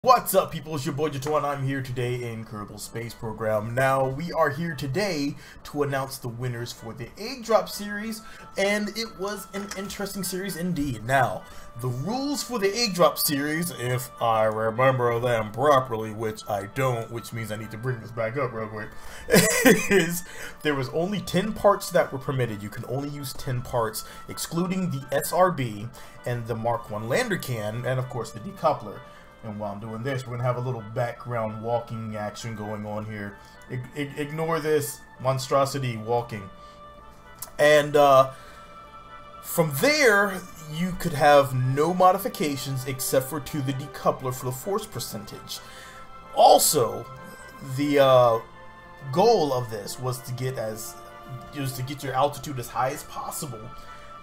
What's up, people? It's your boy Jatuan. I'm here today in Kerbal Space Program. Now, we are here today to announce the winners for the Egg Drop series, and it was an interesting series indeed. Now, the rules for the Egg Drop series, if I remember them properly, which I don't, which means I need to bring this back up real quick, is there was only 10 parts that were permitted. You can only use 10 parts, excluding the SRB and the Mark 1 lander can, and of course the decoupler. And while I'm doing this, we're going to have a little background walking action going on here. Ignore this monstrosity walking. And from there, you could have no modifications except for to the decoupler for the force percentage. Also, the goal of this was to get your altitude as high as possible,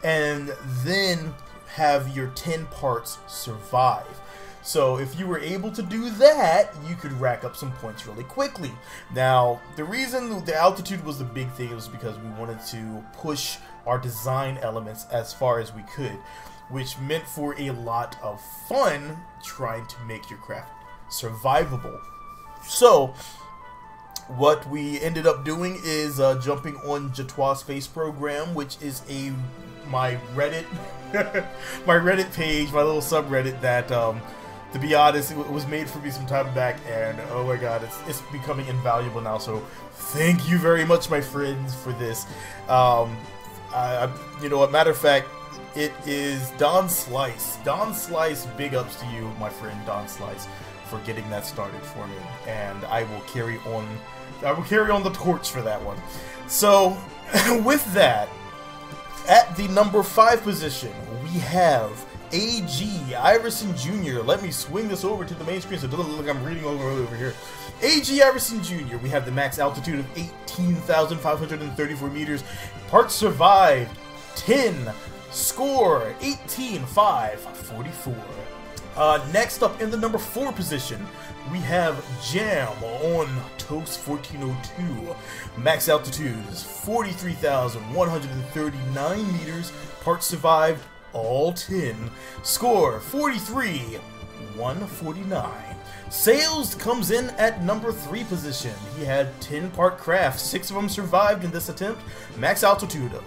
and then have your 10 parts survive. So if you were able to do that, you could rack up some points really quickly. Now, the reason the altitude was the big thing was because we wanted to push our design elements as far as we could, which meant for a lot of fun trying to make your craft survivable. So what we ended up doing is jumping on Jatois Space Program, which is my Reddit my Reddit page, my little subreddit that to be honest, it was made for me some time back, and oh my god, it's becoming invaluable now. So thank you very much, my friends, for this. You know, a matter of fact, it is Don Slice. Don Slice, big ups to you, my friend Don Slice, for getting that started for me, and I will carry on the torch for that one. So with that, at the number 5 position, we have A.G. Iverson Jr. Let me swing this over to the main screen so it doesn't look like I'm reading over here. A.G. Iverson Jr. We have the max altitude of 18,534 meters. Parts survived 10. Score 18,544. Next up in the number 4 position, we have Jam on Toast 1402. Max altitude is 43,139 meters. Parts survived all 10. Score 43,149. Sales comes in at number 3 position. He had 10 part craft. 6 of them survived in this attempt. Max altitude of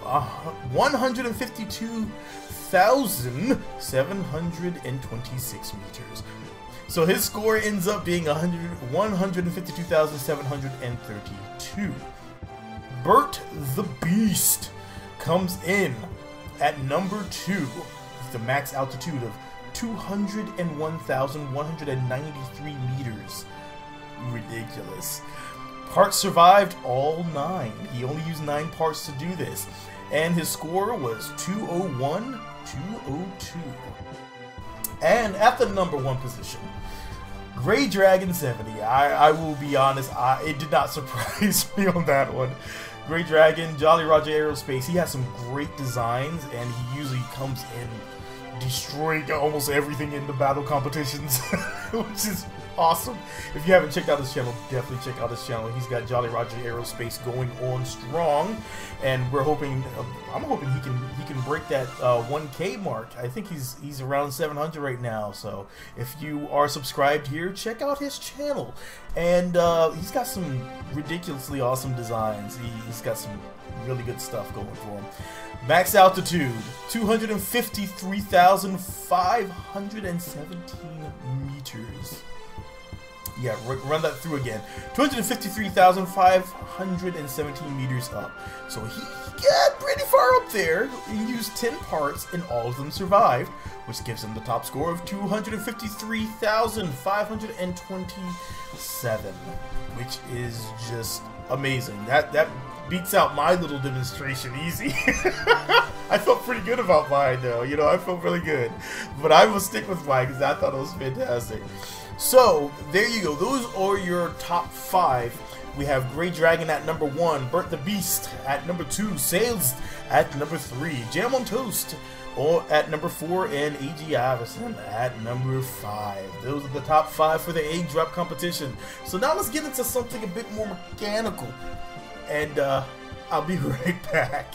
152,726 meters. So his score ends up being 152,732. Bert the Beast comes in at number 2 with the max altitude of 201,193 meters. Ridiculous. Parts survived all 9. He only used 9 parts to do this. And his score was 201,202. And at the number 1 position, Gray Dragon 70. I will be honest, it did not surprise me on that one. Gray Dragon, Jolly Roger Aerospace, he has some great designs, and he usually comes in destroying almost everything in the battle competitions, which is awesome. If you haven't checked out his channel, definitely check out his channel. He's got Jolly Roger Aerospace going on strong, and we're hoping, I'm hoping he can break that 1K mark. I think he's around 700 right now. So if you are subscribed here, check out his channel. And he's got some ridiculously awesome designs. He's got some really good stuff going for him. Max altitude 253,517 meters. Yeah, run that through again. 253,517 meters up. So he got pretty far up there. He used 10 parts and all of them survived, which gives him the top score of 253,527, which is just amazing. That beats out my little demonstration easy. I felt pretty good about mine though, you know, I felt really good. But I will stick with mine because I thought it was fantastic. So, there you go. Those are your top 5. We have Gray Dragon at number 1, Bert the Beast at number 2, Sales at number 3, Jam on Toast at number 4, and A.G. Iverson at number 5. Those are the top 5 for the Egg Drop competition. So now let's get into something a bit more mechanical. And I'll be right back.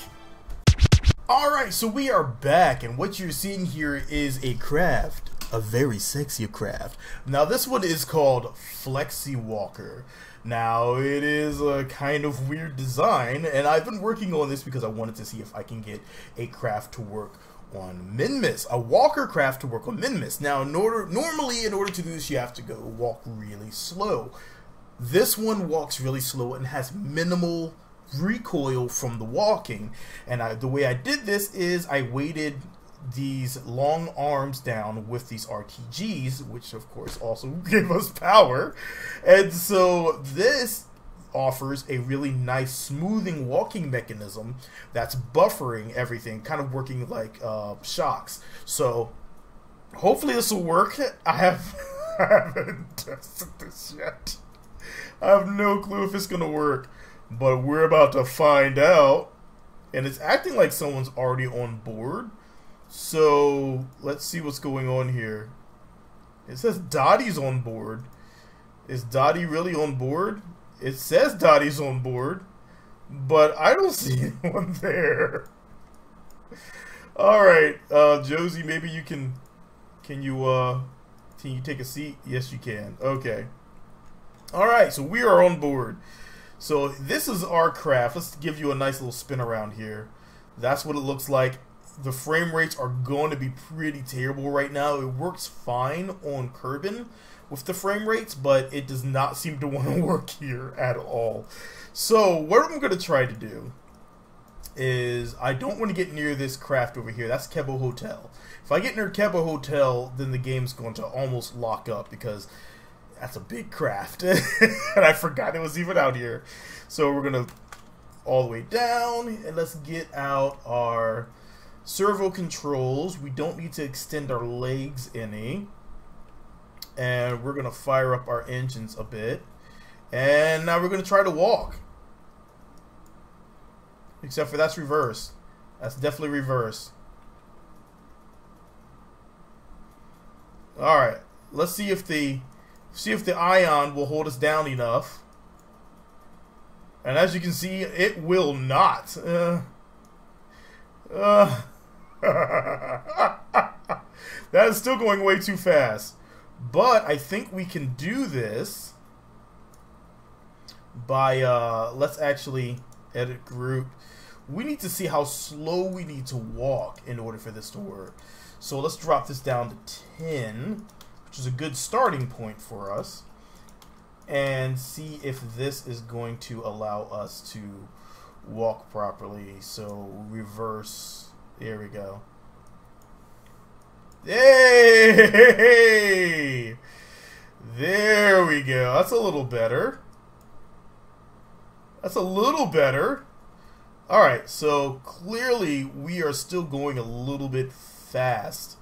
Alright, so we are back, and what you're seeing here is a craft a very sexy craft. Now this one is called Flexi Walker. Now it is a kind of weird design, and I've been working on this because I wanted to see if I can get a craft to work on Minmus, a walker craft to work on Minmus. Now normally in order to do this you have to go walk really slow. This one walks really slow and has minimal recoil from the walking, and the way I did this is I weighted these long arms down with these RTGs, which of course also give us power, and so this offers a really nice smoothing walking mechanism that's buffering everything, kind of working like shocks. So hopefully this will work. I haven't tested this yet. I have no clue if it's gonna work, but we're about to find out. And it's acting like someone's already on board, so let's see what's going on here. It says Dottie's on board. Is Dottie really on board? It says Dottie's on board, but I don't see anyone there. Alright, Josie, maybe you can you take a seat? Yes, you can. Okay. Alright, so we are on board. So this is our craft. Let's give you a nice little spin around here. That's what it looks like. The frame rates are going to be pretty terrible right now. It works fine on Kerbal with the frame rates, but it does not seem to want to work here at all. So what I'm going to try to do is I don't want to get near this craft over here. That's Kerbal Hotel. If I get near Kerbal Hotel, then the game's going to almost lock up because that's a big craft. And I forgot it was even out here. So we're going to all the way down, and let's get out our servo controls. We don't need to extend our legs any. And we're going to fire up our engines a bit. And now we're going to try to walk. Except for that's reverse. That's definitely reverse. Alright. Let's see if the ion will hold us down enough. And as you can see, it will not. That is still going way too fast. But I think we can do this by, let's actually edit group. We need to see how slow we need to walk in order for this to work. So let's drop this down to 10, which is a good starting point for us, and see if this is going to allow us to walk properly. So reverse, there we go. Hey! There we go. That's a little better. That's a little better. Alright, so clearly we are still going a little bit fast.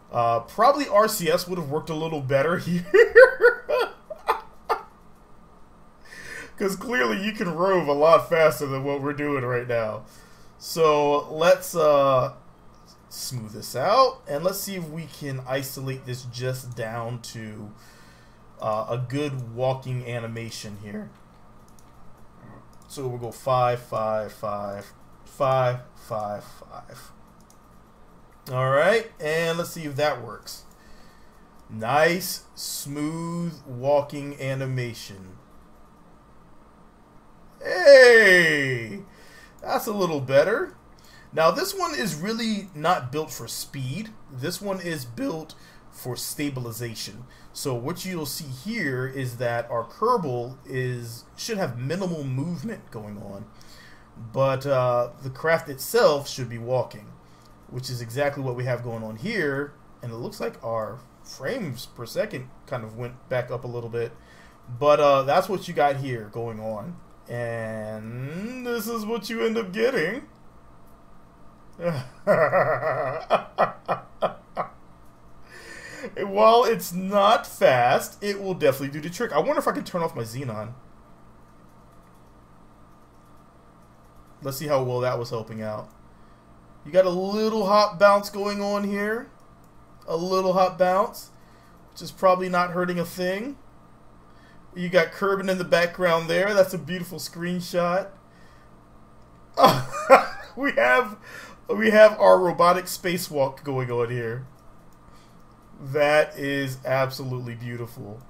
Probably RCS would have worked a little better here. Because clearly you can rove a lot faster than what we're doing right now. So let's smooth this out, and let's see if we can isolate this just down to a good walking animation here. So we'll go 5, 5, 5, 5, 5, 5. Alright, and let's see if that works. Nice, smooth walking animation. Hey! That's a little better. Now this one is really not built for speed. This one is built for stabilization. So what you'll see here is that our Kerbal should have minimal movement going on, but the craft itself should be walking, which is exactly what we have going on here. And it looks like our frames per second kind of went back up a little bit, but that's what you got here going on, and this is what you end up getting. While it's not fast, it will definitely do the trick. I wonder if I can turn off my Xenon. Let's see how well that was helping out. You got a little hop bounce going on here. A little hop bounce, which is probably not hurting a thing. You got Kerbal in the background there. That's a beautiful screenshot. We have our robotic spacewalk going on here. That is absolutely beautiful.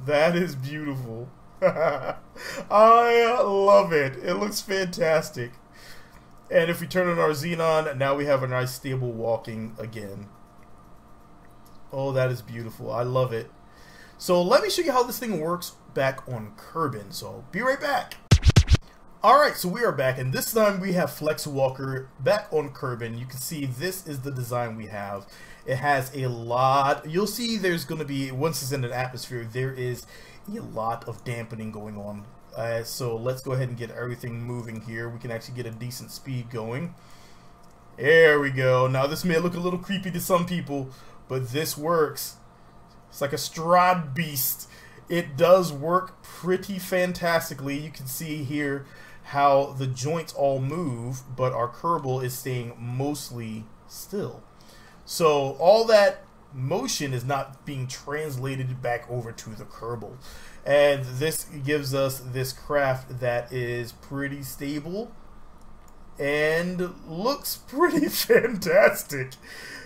That is beautiful. I love it. It looks fantastic. And if we turn on our Xenon, now we have a nice stable walking again. Oh, that is beautiful. I love it. So let me show you how this thing works back on Kerbal. So be right back. Alright, so we are back, and this time we have Flex Walker back on Kerbal. You can see this is the design we have. It has a lot, you'll see there's going to be, once it's in an atmosphere, there is a lot of dampening going on. So let's go ahead and get everything moving here. We can actually get a decent speed going. There we go. Now this may look a little creepy to some people, but this works. It's like a Strad beast. It does work pretty fantastically. You can see here how the joints all move, but our Kerbal is staying mostly still. So all that motion is not being translated back over to the Kerbal. And this gives us this craft that is pretty stable and looks pretty fantastic.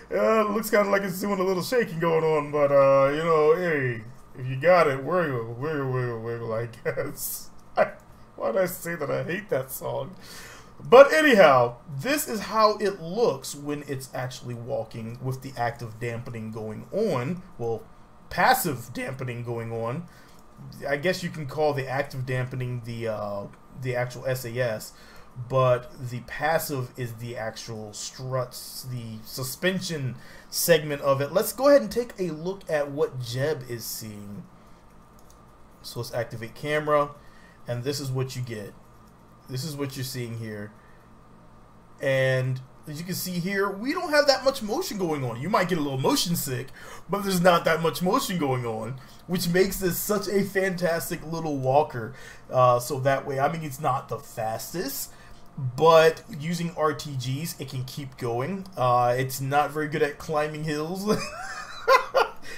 Looks kind of like it's doing a little shaking going on, but you know, hey, if you got it, wiggle, wiggle, wiggle, wiggle, I guess. Why'd I say that I hate that song? But anyhow, this is how it looks when it's actually walking with the active dampening going on. Well, passive dampening going on. I guess you can call the active dampening the actual SAS, but the passive is the actual struts, the suspension segment of it. Let's go ahead and take a look at what Jeb is seeing. So let's activate camera, and this is what you get. This is what you're seeing here. And as you can see here, we don't have that much motion going on. You might get a little motion sick, but there's not that much motion going on, which makes this such a fantastic little walker. So that way, I mean, it's not the fastest, but using RTGs, it can keep going. It's not very good at climbing hills.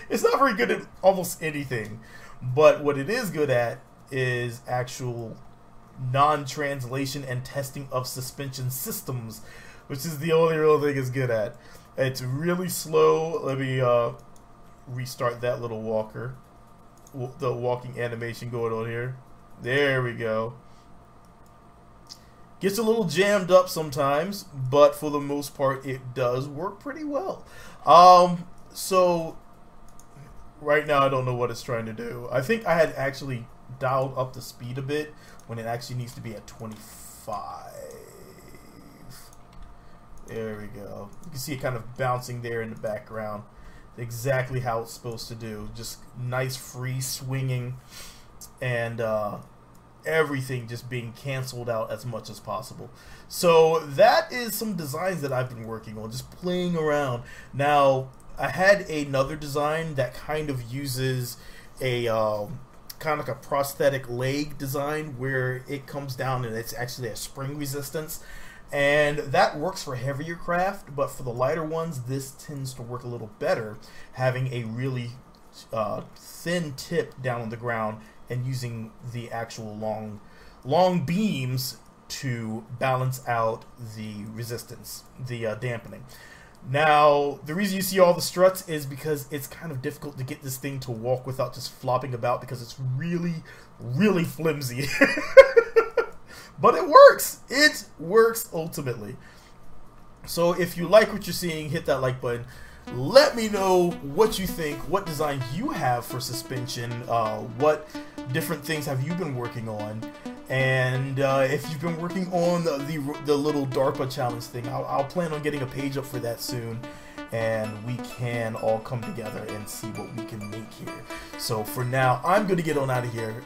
It's not very good at almost anything. But what it is good at is actual non-translation and testing of suspension systems, which is the only real thing it's good at. It's really slow. Let me restart that little walker, the walking animation going on here. There we go. Gets a little jammed up sometimes, but for the most part it does work pretty well. So right now I don't know what it's trying to do. I think I had actually dialed up the speed a bit when it actually needs to be at 25. There we go. You can see it kind of bouncing there in the background. Exactly how it's supposed to do. Just nice free swinging, and everything just being canceled out as much as possible. So that is some designs that I've been working on, just playing around. Now I had another design that kind of uses a kind of like a prosthetic leg design where it comes down and it's actually a spring resistance, and that works for heavier craft, but for the lighter ones this tends to work a little better, having a really thin tip down on the ground and using the actual long beams to balance out the resistance, the dampening. Now, the reason you see all the struts is because it's kind of difficult to get this thing to walk without just flopping about, because it's really, really flimsy. But it works. It works ultimately. So if you like what you're seeing, hit that like button. Let me know what you think, what designs you have for suspension, what different things have you been working on, and if you've been working on the little DARPA challenge thing. I'll plan on getting a page up for that soon, and we can all come together and see what we can make here. So for now, I'm going to get on out of here.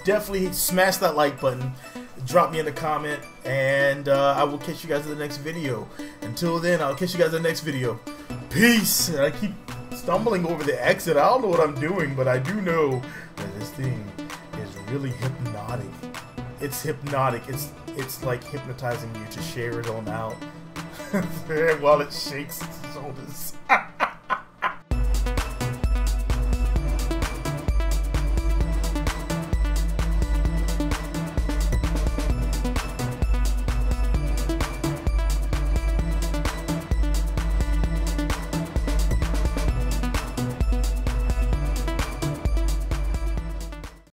Definitely smash that like button, drop me in a comment, and I will catch you guys in the next video. Until then, I'll catch you guys in the next video. Peace! And I keep stumbling over the exit. I don't know what I'm doing, but I do know that this thing is really hypnotic. It's hypnotic. It's like hypnotizing you to share it on out while it shakes its shoulders.